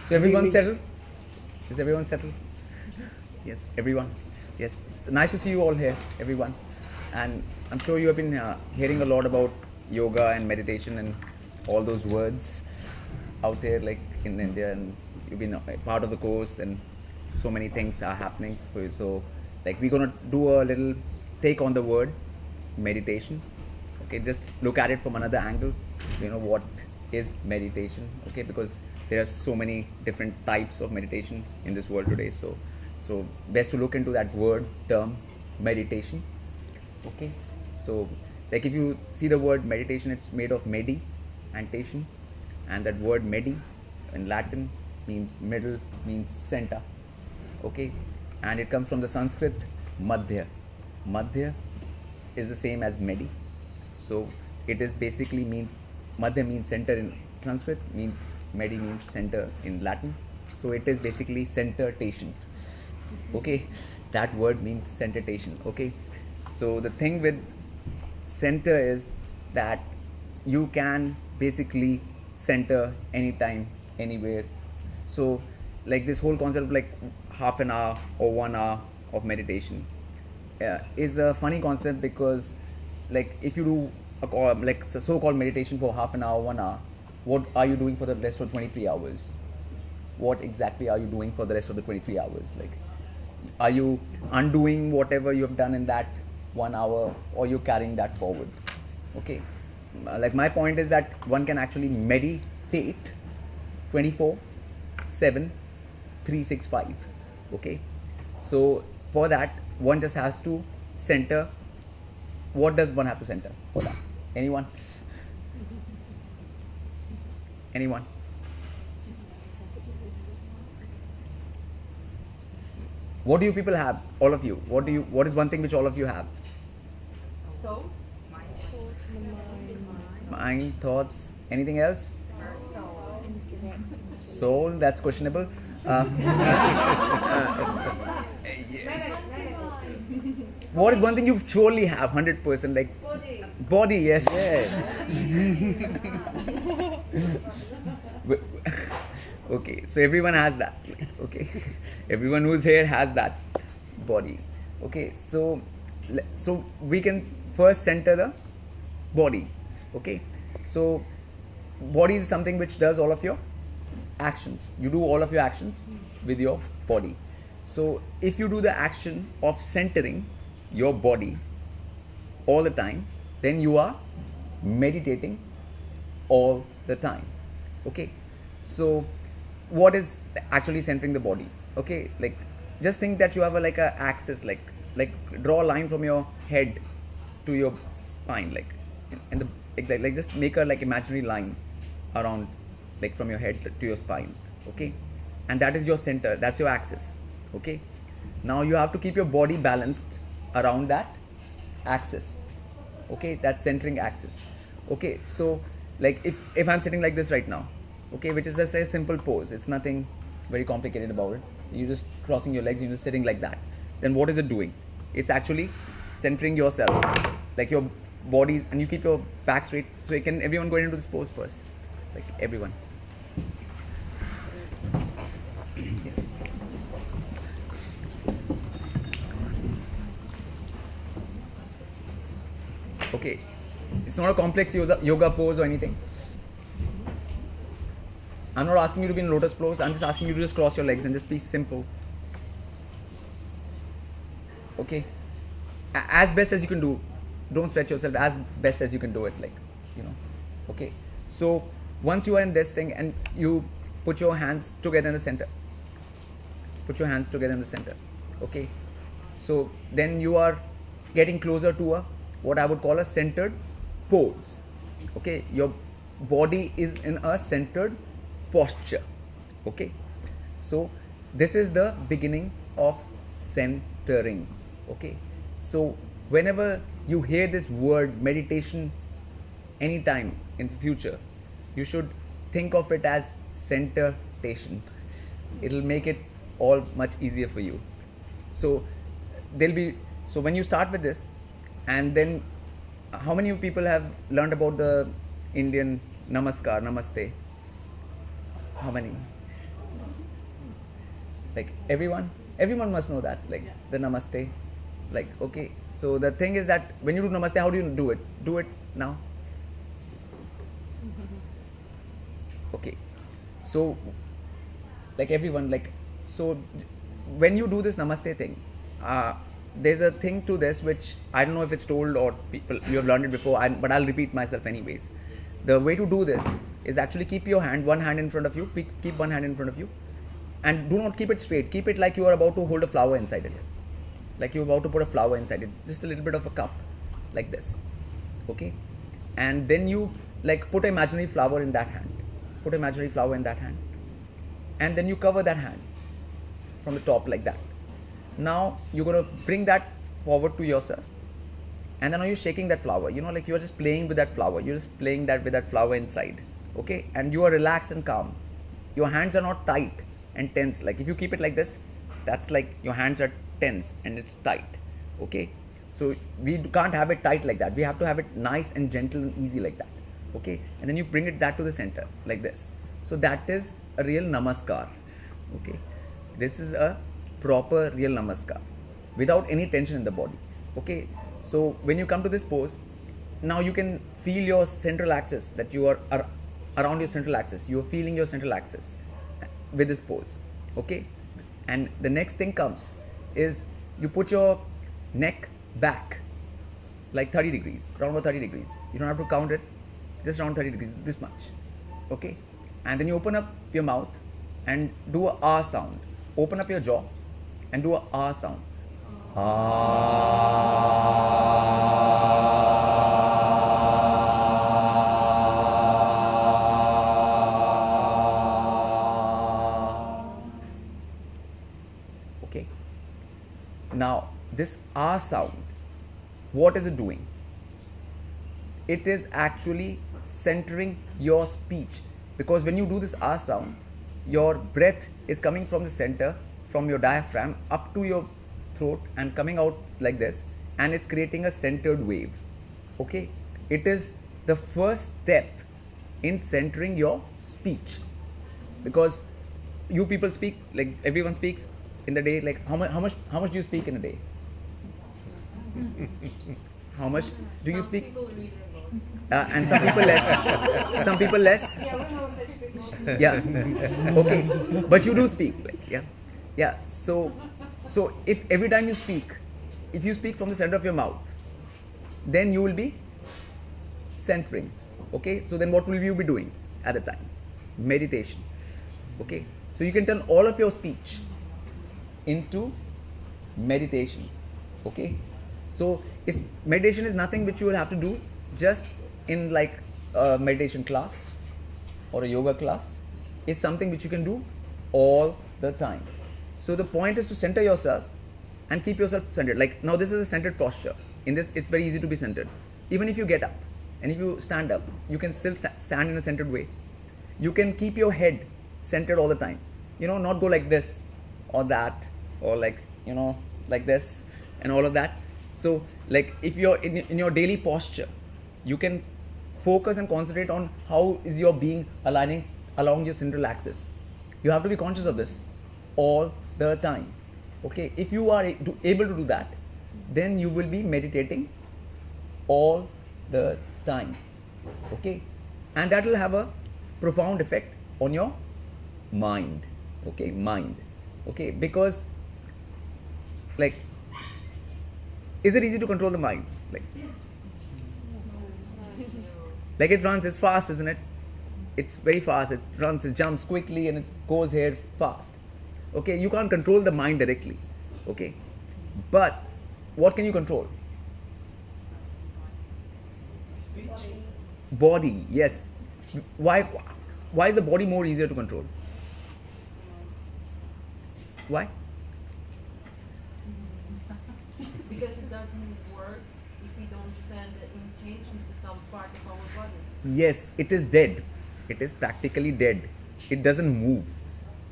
So everyone settled? Is everyone settled? Yes, everyone. Yes, it's nice to see you all here, everyone. And I'm sure you have been hearing a lot about yoga and meditation and all those words out there, like in India, and you've been a part of the course, and so many things are happening for you. So, like, we're gonna do a little take on the word meditation. Okay, just look at it from another angle. You know what is meditation? Okay, because there are so many different types of meditation in this world today. So best to look into that word term meditation. Okay, so like if you see the word meditation, it's made of medi and tation, and that word medi in Latin means middle, means center. Okay, and it comes from the Sanskrit madhya. Madhya is the same as medi, so it is basically means madhya means center in Sanskrit, means medi means center in Latin, so it is basically centeration. Okay, that word means centeration. Okay, so the thing with center is that you can basically center anytime, anywhere. So like this whole concept of like half an hour or 1 hour of meditation is a funny concept, because like if you do like so-called meditation for half an hour, 1 hour, what are you doing for the rest of 23 hours? What exactly are you doing for the rest of the 23 hours? Like, are you undoing whatever you have done in that 1 hour, or you're carrying that forward? Okay, like my point is that one can actually meditate 24/7, 365. Okay, so for that one just has to center. What does one have to center for that? Anyone? Anyone? What do you people have? All of you. What is one thing which all of you have? Thoughts. Mind, thoughts. Anything else? Soul. That's questionable. Yes. What is one thing you surely have? 100%. Like body. Yes. Okay, so everyone has that. Okay, everyone who's here has that body. Okay, so we can first center the body. Okay, so body is something which does all of your actions. You do all of your actions with your body. So if you do the action of centering your body all the time, then you are meditating all the time. Okay, so what is actually centering the body? Okay, like just think that you have like a axis, like draw a line from your head to your spine, like and like just make a like imaginary line around, like from your head to your spine. Okay, and that is your center, that's your axis. Okay, now you have to keep your body balanced around that axis. Okay, that centering axis. Okay, so like if I'm sitting like this right now, okay, which is just a simple pose, it's nothing very complicated about it, you're just crossing your legs, you're just sitting like that, then what is it doing? It's actually centering yourself, like your body, and you keep your back straight. So you can everyone go into this pose first, like everyone. Okay, it's not a complex yoga pose or anything. I'm not asking you to be in lotus pose, I'm just asking you to just cross your legs and just be simple. Okay, as best as you can do, don't stretch yourself, as best as you can do it, like, you know. Okay, so once you are in this thing and you put your hands together in the center, okay, so then you are getting closer to a what I would call a centered pose. Okay, your body is in a centered posture. Okay, so this is the beginning of centering. Okay, so whenever you hear this word meditation anytime in the future, you should think of it as centeration. It'll make it all much easier for you. So when you start with this, and then how many of people have learned about the Indian namaskar, namaste? How many? Like everyone must know that, like the namaste. Like, okay, so the thing is that when you do namaste, how do you do it? Do it now. Okay, so like everyone, like, so when you do this namaste thing, there's a thing to this which I don't know if it's told or people you have learned it before, but I'll repeat myself anyways. The way to do this is actually keep your hand, one hand in front of you, keep one hand in front of you, and do not keep it straight. Keep it like you are about to hold a flower inside it. Like you're about to put a flower inside it, just a little bit of a cup, like this. Okay, and then you like put an imaginary flower in that hand. Put an imaginary flower in that hand, and then you cover that hand from the top like that. Now you're gonna bring that forward to yourself, and then are you shaking that flower? You know, like you're just playing with that flower. You're just playing that with that flower inside. Okay, and you are relaxed and calm. Your hands are not tight and tense. Like if you keep it like this, that's like your hands are tense and it's tight. Okay, so we can't have it tight like that. We have to have it nice and gentle and easy like that. Okay, and then you bring it that to the center like this. So that is a real namaskar. Okay, this is a proper real namaskar without any tension in the body. Okay, so when you come to this pose, now you can feel your central axis, that you are around your central axis. You are feeling your central axis with this pose. Okay, and the next thing comes is you put your neck back like 30 degrees, around about 30 degrees. You don't have to count it, just around 30 degrees, this much. Okay, and then you open up your mouth and do a ah sound. Open up your jaw and do a ah sound. Okay. Now, this ah sound, what is it doing? It is actually centering your speech, because when you do this ah sound, your breath is coming from the center, from your diaphragm up to your throat and coming out like this, and it's creating a centered wave. Okay, it is the first step in centering your speech, because you people speak, like everyone speaks in the day. Like how much do you speak in a day? How much do you speak? And some people less. Some people less. Yeah, we know such people. Yeah. Okay. But you do speak. Like, yeah. Yeah. So if every time you speak, if you speak from the center of your mouth, then you will be centering. Okay. So then what will you be doing at the time? Meditation. Okay. So you can turn all of your speech into meditation. Okay. So meditation is nothing which you will have to do just in like a meditation class or a yoga class. It's something which you can do all the time. So the point is to center yourself and keep yourself centered. Like now this is a centered posture. In this it's very easy to be centered. Even if you get up and if you stand up, you can still stand in a centered way. You can keep your head centered all the time. You know, not go like this or that or like, you know, like this and all of that. So like if you're in your daily posture, you can focus and concentrate on how is your being aligning along your central axis. You have to be conscious of this all the time. Okay, if you are able to do that, then you will be meditating all the time. Okay, and that will have a profound effect on your mind. Okay, mind. Okay, because like, is it easy to control the mind? Like it runs, it's fast, isn't it? It's very fast. It runs, it jumps quickly, and it goes here fast. Okay, you can't control the mind directly. Okay, but what can you control? Speech. Body, yes. Why is the body more easier to control? Why? Because it doesn't work if we don't send the intention to some part of our body. Yes, it is dead. It is practically dead. It doesn't move.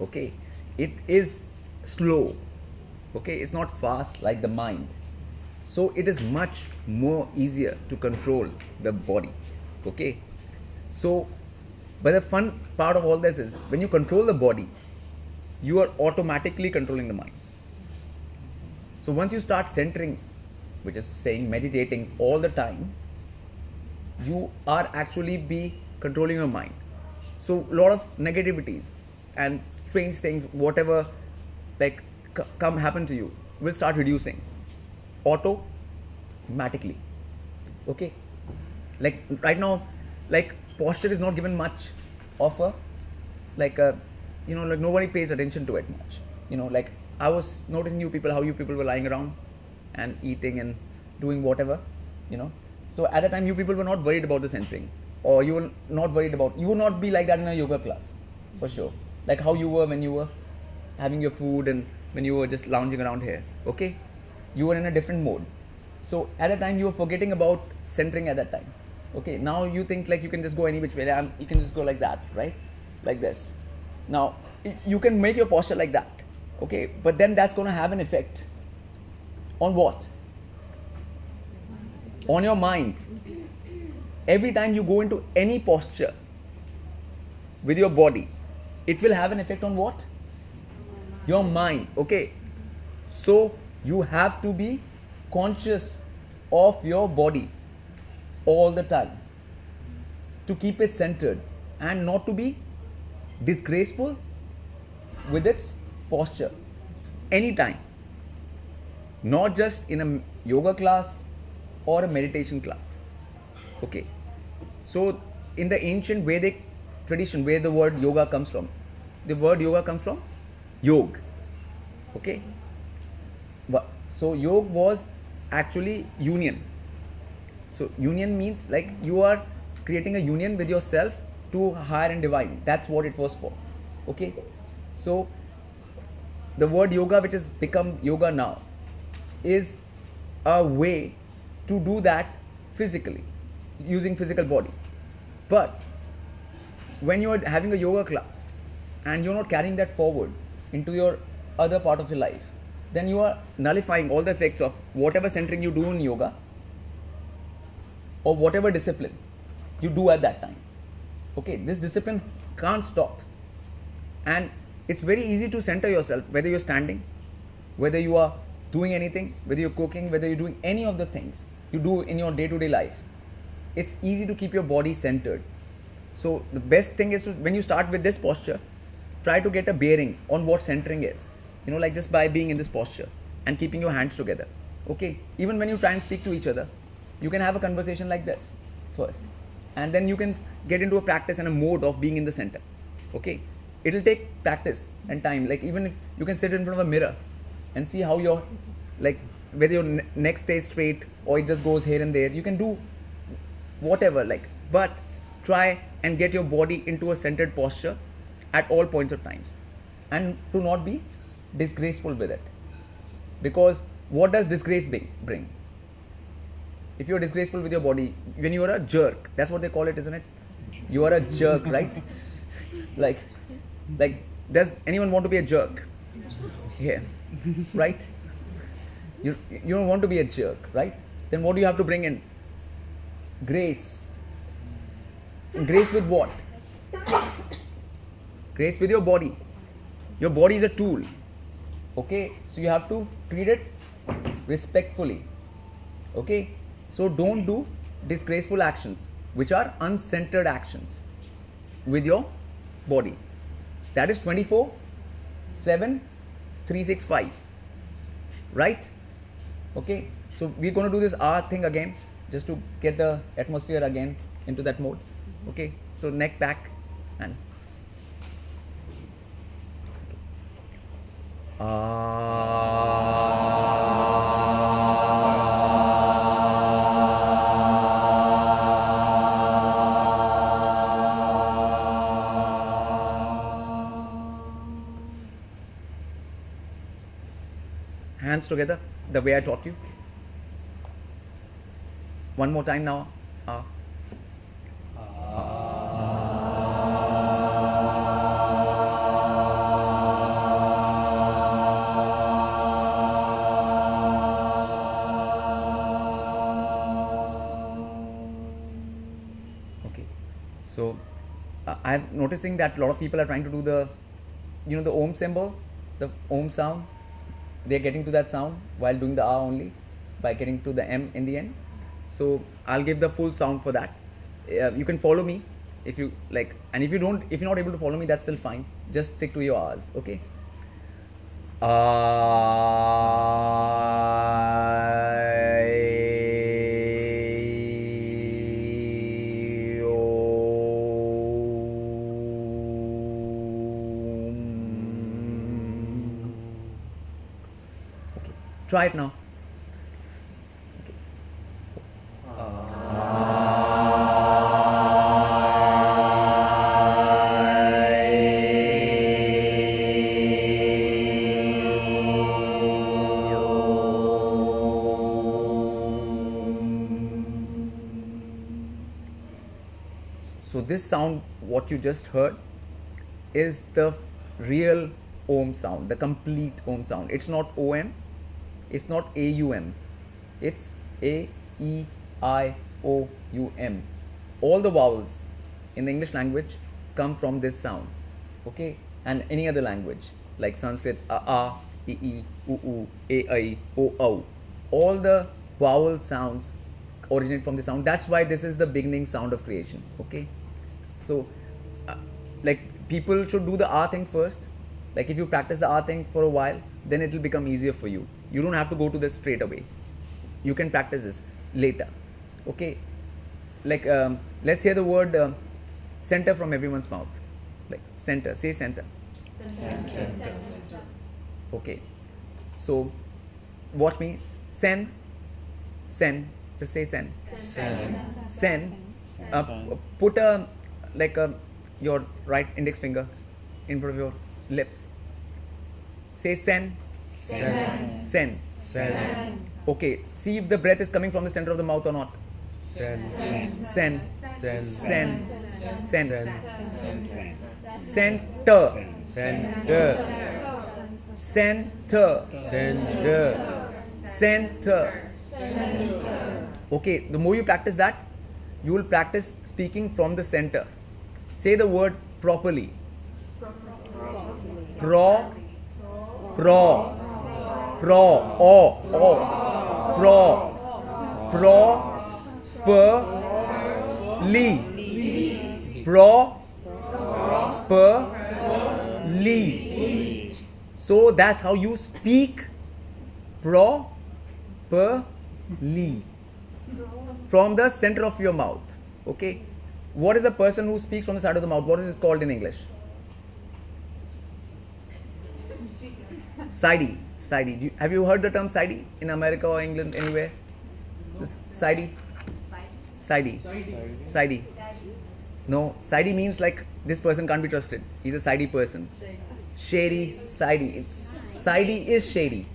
Okay, it is slow. Okay, it's not fast like the mind. So it is much more easier to control the body. Okay, so but the fun part of all this is when you control the body, you are automatically controlling the mind. So once you start centering, which is saying meditating all the time, you are actually be controlling your mind. So a lot of negativities and strange things, whatever like come happen to you, will start reducing automatically. Okay, like right now, like posture is not given much of a like a like nobody pays attention to it much. Like I was noticing how you people were lying around and eating and doing whatever. So at the time you people were not worried about the centering, or you were not be like that in a yoga class for sure, like how you were when you were having your food and when you were just lounging around here. Okay, you were in a different mode. So at the time you were forgetting about centering at that time. Okay, now you think like you can just go any which way, and you can just go like that, right? Like this. Now you can make your posture like that. Okay, but then that's going to have an effect on what? On your mind. Every time you go into any posture with your body, it will have an effect on what? Your mind. Okay, so you have to be conscious of your body all the time to keep it centered and not to be disgraceful with its posture anytime, not just in a yoga class or a meditation class. Okay, so in the ancient Vedic tradition, where the word yoga comes from, yog. Okay, so yog was actually union. So union means like you are creating a union with yourself to higher and divine. That's what it was for. Okay, so the word yoga, which has become yoga now, is a way to do that physically, using physical body. But when you are having a yoga class and you're not carrying that forward into your other part of your life, then you are nullifying all the effects of whatever centering you do in yoga or whatever discipline you do at that time. Okay, this discipline can't stop. And it's very easy to center yourself, whether you're standing, whether you are doing anything, whether you're cooking, whether you're doing any of the things you do in your day-to-day life. It's easy to keep your body centered. So the best thing is to, when you start with this posture, try to get a bearing on what centering is. Like just by being in this posture and keeping your hands together. Okay, even when you try and speak to each other, you can have a conversation like this first, and then you can get into a practice and a mode of being in the center. Okay, it'll take practice and time. Like even if you can sit in front of a mirror and see how your, like whether your neck stays straight or it just goes here and there, you can do whatever, like, but try and get your body into a centered posture at all points of times, and to not be disgraceful with it. Because what does disgrace bring? If you're disgraceful with your body, when you are a jerk, that's what they call it, isn't it? You are a jerk, right? like does anyone want to be a jerk here? Right? You don't want to be a jerk, right? Then what do you have to bring in? Grace. Grace with what? Grace with your body. Your body is a tool. Okay, so you have to treat it respectfully. Okay, so don't do disgraceful actions, which are uncentered actions with your body. That is 24/7, 365. Right? Okay, so we're going to do this hour thing again, just to get the atmosphere again into that mode. Okay, so neck back and hands together the way I taught you. One more time now. Okay, so I'm noticing that a lot of people are trying to do the you know the Om symbol, the Om sound. They're getting to that sound while doing the A only, by getting to the M in the end. So I'll give the full sound for that. You can follow me if you like, and if you're not able to follow me, that's still fine. Just stick to your R's, okay? Try it now. So this sound, what you just heard, is the real Om sound, the complete Om sound. It's not OM, it's not AUM, it's AEIOUM. All the vowels in the English language come from this sound, okay? And any other language like Sanskrit, A, E, U, A, O. All the vowel sounds originate from the sound. That's why this is the beginning sound of creation, okay? So, like, people should do the A thing first. Like, if you practice the A thing for a while, then it will become easier for you. You don't have to go to this straight away. You can practice this later, okay? Like, let's hear the word center from everyone's mouth. Like, center. Say center. Center. Okay. So, watch me. Sen. Just say sen. Sen. Put your right index finger in front of your lips. Say sen. Sen. Okay. See if the breath is coming from the center of the mouth or not. Sen. Center. Okay, the more you practice that, you will practice speaking from the center. Say the word properly. Pro, properly. So that's how you speak properly from the center of your mouth. Okay. What is a person who speaks from the side of the mouth? What is it called in English? Sidey. Have you heard the term sidey in America or England, anywhere? Sidey. No, sidey means like this person can't be trusted. He's a sidey person. Shady, sidey. Sidey is shady.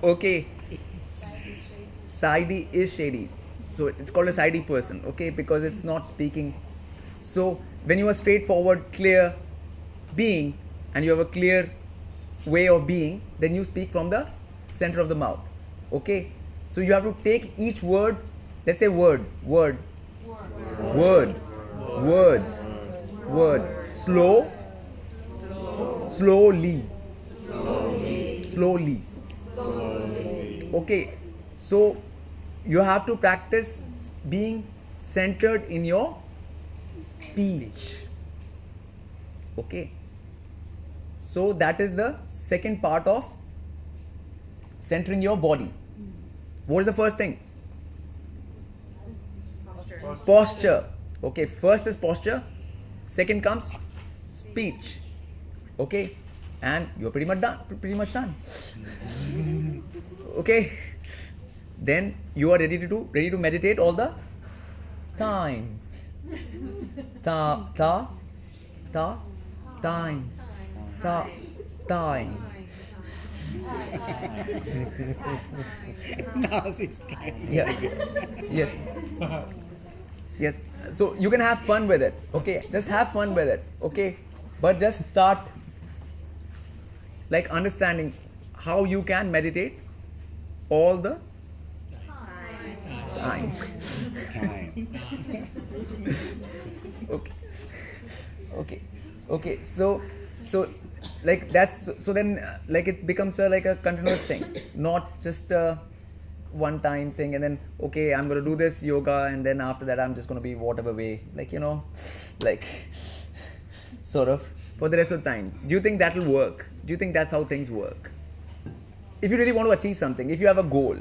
Okay. Sidey is shady. So it's called a sidey person, okay, because it's not speaking. So when you are straightforward, clear being, and you have a clear way of being, then you speak from the center of the mouth, okay? So you have to take each word, let's say word, slowly. Okay, so you have to practice being centered in your speech. Okay. So that is the second part of centering your body. What is the first thing? Posture. Okay, first is posture. Second comes speech. Okay, and you're pretty much done. Okay. Then you are ready to meditate all the time. Time. Yeah. Yes. So you can have fun with it. Okay. Just have fun with it. Okay. But just start like understanding how you can meditate all the time. Okay. Okay, so like that's so then like it becomes like a continuous thing, not just a one time thing, and then okay, I'm gonna do this yoga, and then after that I'm just gonna be whatever way, like like sort of for the rest of the time. Do you think that'll work? Do you think that's how things work? If you really want to achieve something, if you have a goal,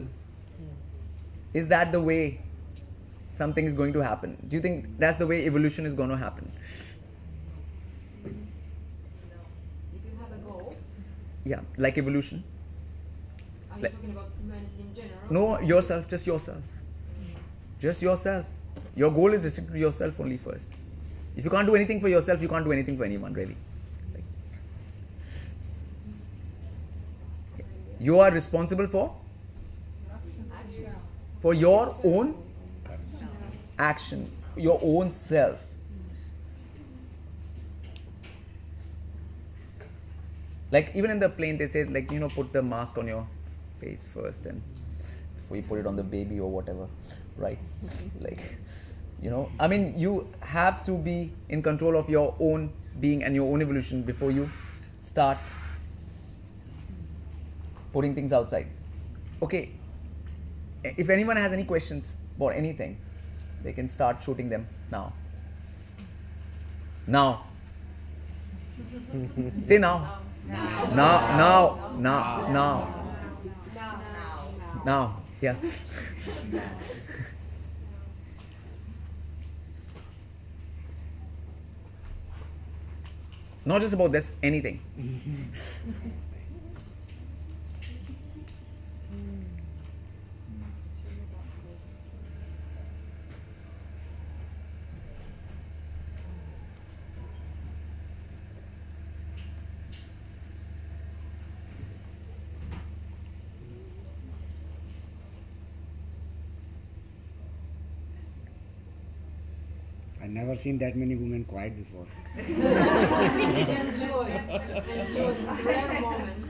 is that the way something is going to happen? Do you think that's the way evolution is going to happen? If you have a goal, Yeah, like evolution. are you Like- talking about humanity in general? No, yourself, just yourself. Just yourself. Your goal is restricted to yourself only first. If you can't do anything for yourself, you can't do anything for anyone, really. Like, you are responsible for your own action, your own self. Like even in the plane, they say like put the mask on your face first, and before you put it on the baby or whatever, right? Like I mean, you have to be in control of your own being and your own evolution before you start putting things outside. Okay, if anyone has any questions about anything, they can start shooting them now. Now. Say now. Now. Yeah. Not just about this, anything. I've never seen that many women quiet before. Enjoy this rare moment.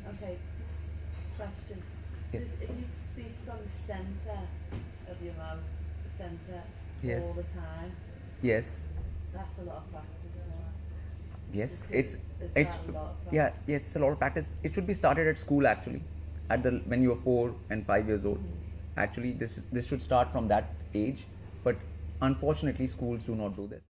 Okay, question. Yes. So if you speak from the centre of your mouth, the centre Yes. all the time, Yes. that's a lot of practice. Yes. Is It's that a lot of practice? yeah. Yes. It's a lot of practice. It should be started at school actually, when you are 4 and 5 years old. Actually, this should start from that age, but unfortunately, schools do not do this.